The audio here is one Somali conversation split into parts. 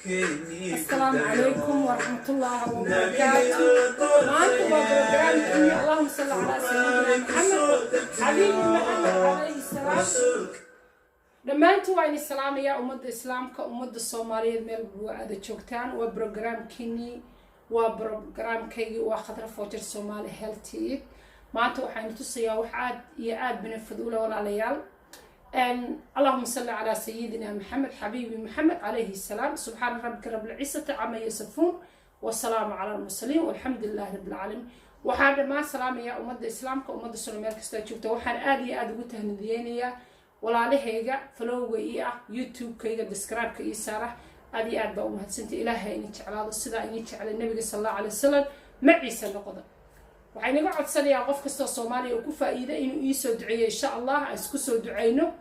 السلام عليكم ورحمة الله وبركاته. معكم برنامج اللهم صل على سيدنا محمد حبيبي محمد عليه السلام. dhammaantu waa in islaamaya ummadda islaamka ummadda Soomaaliyeed meel buucada joogtaan waa barnaamijkeenii waa barnaamijkeygii waa khadra footir Somali Healthy maanta waxaan tusayaa wax aad iyo aad benefit u leh walaalayaal اللهم صل على سيدنا محمد حبيبي محمد عليه السلام. سبحان ربك رب العزة عما يصفون والسلام على المرسلين والحمد لله رب العالمين. وحنا ما سلام يا أمد الإسلام كأمد السلمية كستجوبته وحنا آدي قلتها نديانية ولا عليه يجا فلو ويا يوتيوب كيجا ديسكرايب كيسارة آدي أربعة أمهات سنت إلهي إني على الصدق إني على النبي صلى الله عليه وسلم معي سنقضى. وحين نقعد سنة قف كسر الصومالي وكفى إذا إنه يسود دعية إن شاء الله أسكسو دعينه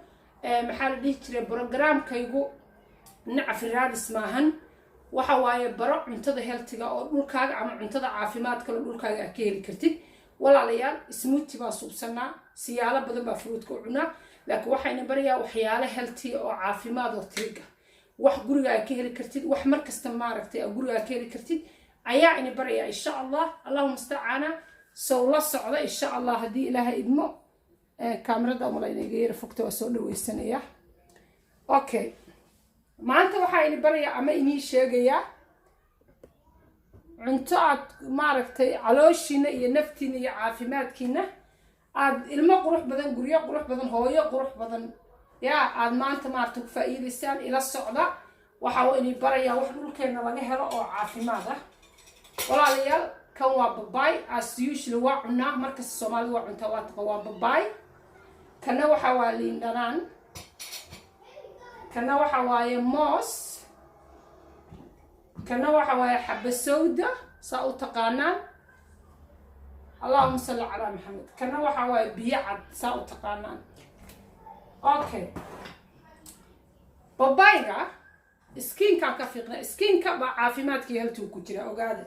محل دي تري برنامج كيجو نعرف الراد اسمهن وحواي برا منتظر هالتجا أو نقول عم منتظر عافيمات كل نقول كأكيل كرتي ولا ليال اسمه تبى صوب سنة سيالة بدل مفروض كوعنا لكن وحين بريا وحياله هالتي أو عافيمات وتريجا وحقول أكيل كرتي وحمركز تماركتي أقول أكيل كرتي أيعني بريا إن شاء الله اللهم استعانا سو لا صعدة إن شاء الله هدي لها إدمو كاميرا دا ملايين غير فوقته وسولو ويسنيا اوكي ما انت waxay baraya ama inii sheegaya cunto aad maaragtay calooshiina iyo naftiina iyo caafimaadkiina aad ilmo qurux badan guriyo qurux badan hooyo qurux badan yaa aad maanta maartay ku faa'iideysaan ila socda waxa uu inii baraya wax dhulkeena laga helo oo caafimaad ah walaalayaal kan waa babaay as usual waa cunaa marka Soomaalidu waa cunto waa babaay kana waxa waa liin dhanaan kana waxa waaye moos kana waxa waaye xabba sawda saa u taqaanaan allahumma salli ala muhammad kana waxa waaye biyo cad saa u taqaanaan okay babayga skinka ka fiiqna skinka ba caafimaadkii haltuu ku jira ogaada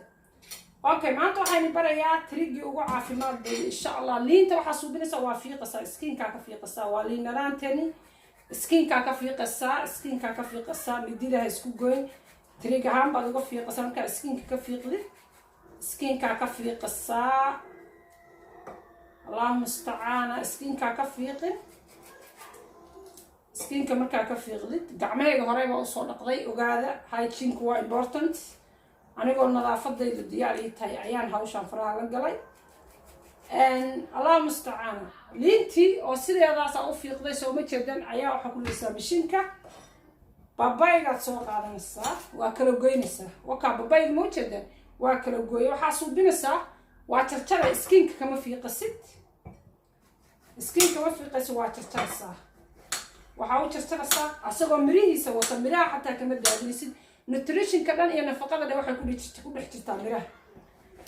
okay maanta waxaan barayaa trigii ugu caafimaad badan insha Allah liinta waxa suubinaysa waa fiiqasa skinka ka fiiqasa waa liin dhanaantani skinka ka fiiqasa midida isku goyn triga han baad uga fiiqasa marka skinka ka fiiqdi skinka ka fiiqasa Allah musta'ana skinka ka fiiqi skinka marka ka fiiqdi gacmahayga horeyba u soo dhaqday ogaada hygiene waa important anigoo nadaafadaydu diyaar ii tahay ayaan hawshan faraha la galay Allah musta'ana liintii oo sideedaas u fiiqday soo ma jeedan ayaa waxa ku leeyahay mishinka babayga soo qaadanaysaa waa kala goynaysaa waka babayga ma jeedan waa kala gooyo waxa suubinaysaa waa jarjar skinka kama fiiqasid skinka ma fiiqayso waa jarjaraysaa waxa uu jarjaraysaa asagoo mirihiisa wata miraha xataa kama daadinaysid nutrition ka dhan iyo nafaqada waxay ku dhex jirtaa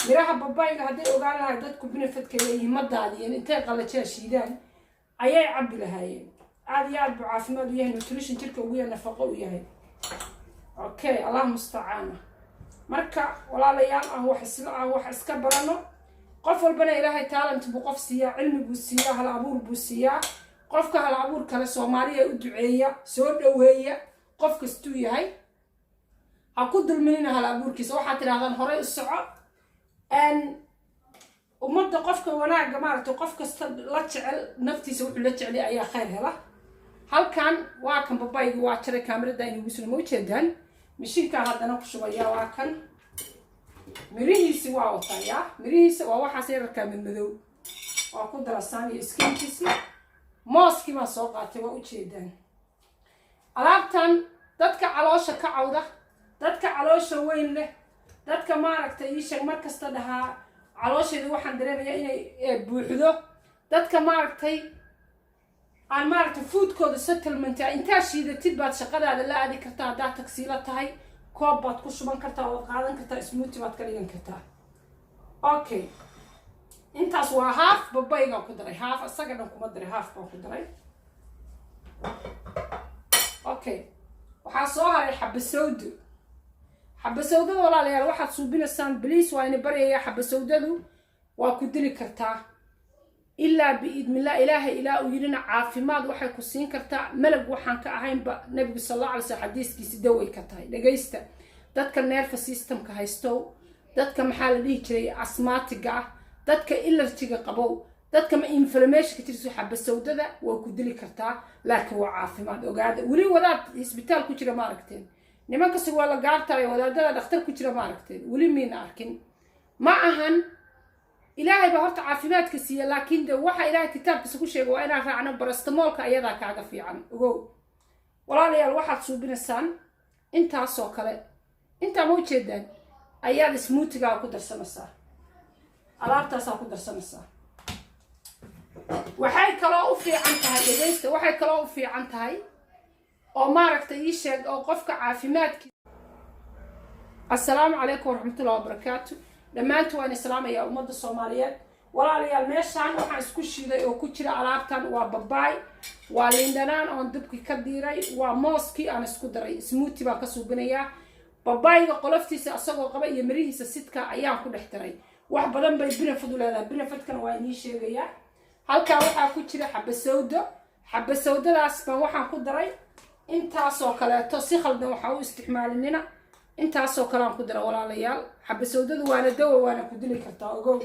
miraha babayga haday ogaan lahayd dadku benefit ka leeyihiin madaadiyeen intay qalajaa shiidaan ayay cabbi lahaayeen aad iyo aad buu caafimaad u yahay nutrition jirka ugu yahay nafaqo u yahay okay allah musta'ana marka walaalayaal aan wax iska barano qof walbana ilaahay talent buu qof siiya cilmi buu siiya hal abuur buu siiya qofka hal abuur kale Soomaaliya u duceeya soo dhaweeya qof kastuu yahay أكون دلمنين على أبوركيس واحد ترى هذا هراء السعة أن ومدة قفك وأنا جماعة قفك لا تعل نفتي سوي لا تعل أي خير هلا هل كان واكن باباي واتر كاميرا داين يوصل موجودن مشين كان هذا نقش ويا واكن مريه سوا وطايا مريه سوا واحد سير كامل مذو وأكون درساني سكين كيسي ماسك ما سوقات وأوجدن ألعبتن دتك علاشة كعودة dadka caloosha weyn leh dadka maaragtay ii sheeg markasta dhahaa caloosheedu waxaan dareemayaa inay buuxdo dadka maaragtay aan maaragtay foodkooda settlement inta shiidatid baad shaqadaada la aadi kartaa hadaa taksiila tahay koob baad ku shuban kartaa oo qaadan kartaa smoothie baad ka dhigan kartaa okay intaas waa half babayga ku daray half asaga dhan kuma daray half baan ku daray okay waxaa soo haray xabba sawdu حبة سوداء ولا لا واحد صوبين السان بليس وين بريء حبة سوداء وكدلي كرتا إلا بإذن الله إلهي إلا ويرنا عافماد waxay ku siin kartaa malag waxaan ka ahaynba nabiga sallallahu alayhi wasallam xadiiskiisa daway ka tahay dhageysta dadka nervous system ka haysto dadka maxaa la dhihi jiray asthmatic dadka allergiga qabo dadka ma inflammation ka tirso xabasowdada waa ku dili kartaa laakiin waa caafimaad ogaada wali wadaad isbitaal ku jira ma aragteen nimanka si wala gaartay wadaadada dhakhtar ku jira ma aragteen wali miina arkin ma ahan ilaahay ba horta caafimaadka siiya laakiin de waxa ilaahay kitaabkiisa ku sheegay waa inaan raacno paracetamolka ayadaa kaaga fiican ogow walaalayaal waxaad suubinaysaan intaasoo kale intaa ma ujeedaan ayaad smoothie-ga ku darsanaysaa alaabtaasaa ku darsanaysaa waxay kaloo u fiican tahay dhageysta waxay kaloo u fiican tahay oo maaragtay ii sheeg oo qofka caafimaadkiisa assalaamu calaykum waraxmatullahi wabarakaatu dhammaantu waan islaamayaa ummadda soomaaliyeed walaalayaal meeshaan waxaan isku shiiday oo ku jira alaabtan waa babaay waa liindhanaan oon dibki ka diiray waa mooskii aan isku daray smoothie baan ka suubinayaa babaayga qoloftiisa asagoo qaba iyo mirihiisa sidka ayaan ku dhex daray wax badan bay benefit u leedahay benefitkana waa inii sheegayaa halkaa waxaa ku jira xabasowdadaas baan waxaan ku daray intaasoo kaleeto si khaldan waxaa u isticmaalinina intaasoo kale aan ku dara walaalayaal xabasowdadu waana dawo waana ku dili kartaa ogow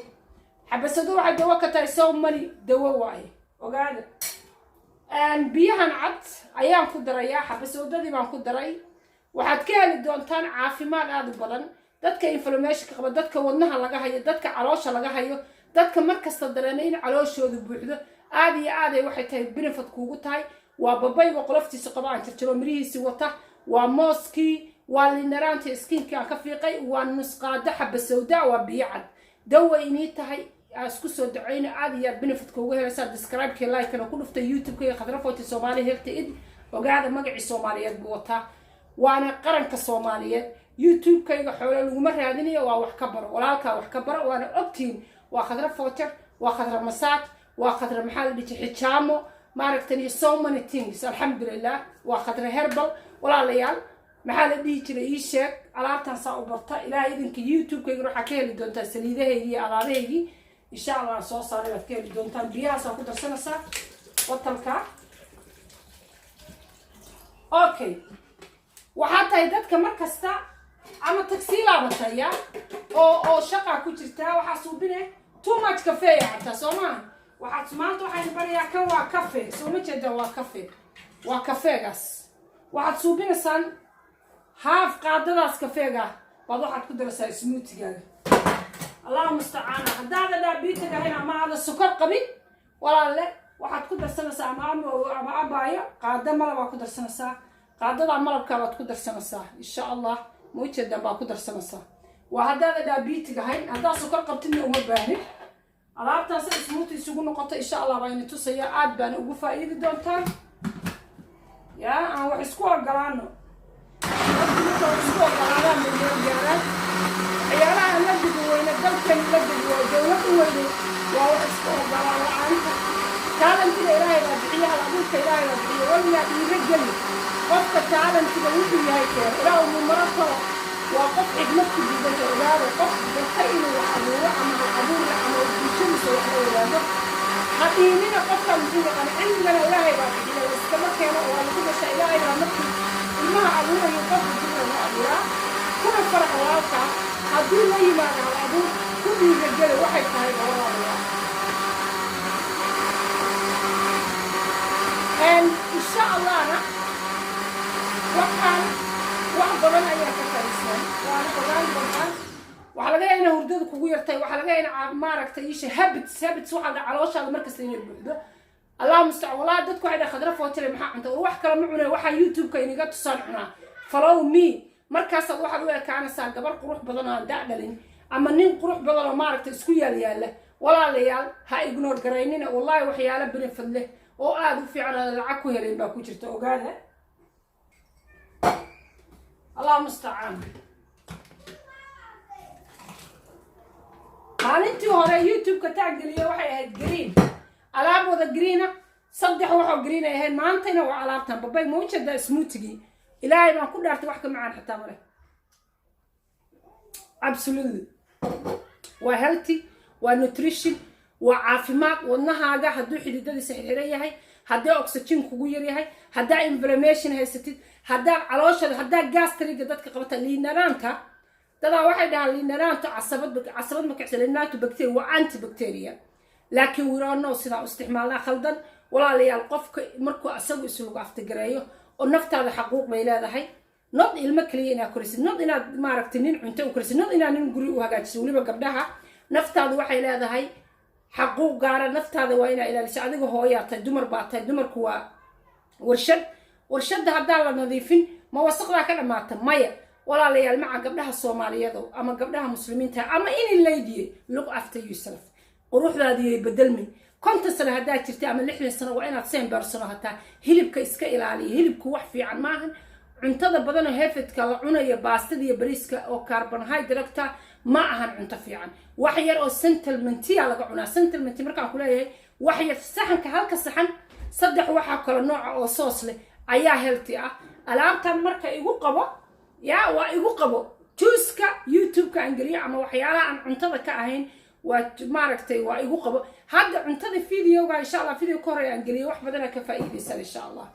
xabasowdo waxay dawo ka tahay so many dawo waaye ogaada biyahan cad ayaan ku darayaa xabasowdadii baan ku daray waxaad ka heli doontaan caafimaad aad u badan dadka inflammation qaba dadka wadnaha laga hayo dadka caloosha laga hayo dadka markasta dareena in calooshoodu buuxdo aad iyo aad ay waxay tahay benefit kuugu tahay waa babayga qoloftiisa qaba aan jarjaro mirihiisi wata waa mooskii waa liindhanaanta skinki aan ka fiiqay waa nusqaada xabasowda waa biyo cad dawa inii tahay isku soo dacayna aad iyo benefit kuugu helaysaa describe-kii like-kana ku dhuftay youtube-ka Khadra Foti Soomaali Healthy Id ogaada magacii Soomaaliyeed buu wataa waana qaranka Soomaaliyeed youtube-kayga xoolo laguma raadinayo waa wax ka baro walaalkaa wax ka baro waana ogtiin waa Khadra Foti waa Khadra Massage waa Khadra maxaa la dhihi xijaamo maaragtay so many things alxamdulillah waa Khadra Herbal walaalayaal maxaa la dhihi jiray ii sheeg alaabtan saa u barta ilaahay idinka youtube-kayga waxaa ka heli doontaa saliidahaygii iyo alaabahaygii insha allah aan soo saaray waad ka heli doontaan biyahaasaa ku darsanaysaa watalka okay waxaa tahay dadka markasta ama tagsiilaa bataya oo shaqaa ku jirtaa waxaa suubine too much cafe xataa soo maaha waxaad maanta waxaan barayaa kan waa cafe soo ma jeeda waa cafe waa kafeegaas waxaad suubinaysaan haaf qaadadaas kafeega baad waxaad ku daraysaa smoothie-gaaga allahu mustacaan haddaada diabetic ahayn ama aada sokor qabin walaalle waxaad ku darsanaysaa ama abaayo qaada malabaa ku darsanaysaa qaadadaa malabkaa baad ku darsanaysaa insha allah muujeedan baa ku darsanaysaa waa haddaada diabetic ahayn haddaad sokor qabtidna uma baahin alaabtaas smoothie isugu noqoto insha allah baa ini tusaya aad baana ugu faa'iidi doontaan yaa aan wax isku ogolaano عيالها نجد وين الدولة نجد ودولة وين واسكو قالوا عنك تعالى كده إلهي ربحيها لأبوك إلهي ربحيها ولا يرجل قفت تعالى كده وانتو يهيك إلهي من مرضها وقف عدمتك بجد إلهي وقف بالخير وحبوه عمل العبور عمل الشمس وحبوه حقيمين قفت مجينة أنا عندنا إلهي ربحيها واستمر كينا وقالوا كده شيء إلهي ربحيها إنها عبورة يقف بجد وعبورة كل فرح واقع haddii la yimaado hal abuur ku dhiirageli waxay tahay walaalayaal insha allahna waxaan wax badan ayaa ka fariisan waana ogaan badan waxaa laga yaabaa in hurdadu kugu yartay waxaa laga yaabaa in maaragtay isha habits waxaa la calooshaada markasta inay buuxdo allah mustacaan walaa dadku waxay dhahay Khadra Foti maxaa cunta wax kale ma cunay waxa youtube-ka inaga tusaan cunaa follow me markaas waxaad u ekaanaysaa gabar qurux badan oo dacdalin ama nin qurux badan oo maaragtay isku yaal walaalayaal ha ignore garaynina wallahi waxyaalo benefit leh oo aad u fiican lacag ku heleen baa ku jirta ogaada allah musta'aan maalintii hore youtube-ka taageliya waxay ahayd green alaab wada greena saddex waxoo green ay ahayd maantayna waa alaabtan babay ma u jeedaa smoothie إلهي ما كل أرتي واحد معنا حتى مرة. Absolutely. وhealthy ونوتريشن وعافمات ودنهاga haduu xididadiisa xiriiran yahay hadaa oxygen kugu yar yahay hadaa inflammation haysatid hadaa calooshada hadaa gastriga dadka qabata liinanaanta dadaa waxay dhahaan liinanaanta casabad ma kicsan liinanaanta bacteria waa antibacteria laakiin we don't know sida isticmaalna khaldan walaalayaal qofka markuu asagu islugu aftigareeyo oo naftaada xaquuq bay leedahay not ilma kaliya inaad korisid not inaad maaragtay nin cunto u korisid not inaad nin guri u hagaajiso waliba gabdhaha naftaadu waxay leedahay xaquuq gaara naftaada waa inaad ilaaliso adiga hooyaa tahay dumar baa tahay dumarku waa warshada haddaan la nadiifin ma wasaqdaa ka dhamaata maya walaalayaal maca gabdhaha Soomaaliyeed ama gabdhaha muslimiinta ama in ladiye look after yourself quruxdaadu ay bedelmi konta sano hadaa jirtay ama 60 sano waa inaad seen baarsano hataa hilibka iska ilaaliyo hilibku wax fiican maahan cuntada badan oo heefadka la cunayo baastada iyo bariiska oo carbohydrate ma ahan cunto fiican wax yar oo sentiment laga cunaa sentiment markaan ku leeyahay wax yar saxanka halka saxan saddex waxa kala nooc oo soos leh ayaa healthy ah alaabtan marka igu qabo waa igu qabo juice-ka YouTube-ka angaliya ama waxyaalaha aan cuntada ka ahayn waa maaragtay waa igu qabo hadda cuntada video-ga insha Allah video ka hor aan galiyo wax badan ka faa'iideysan insha Allah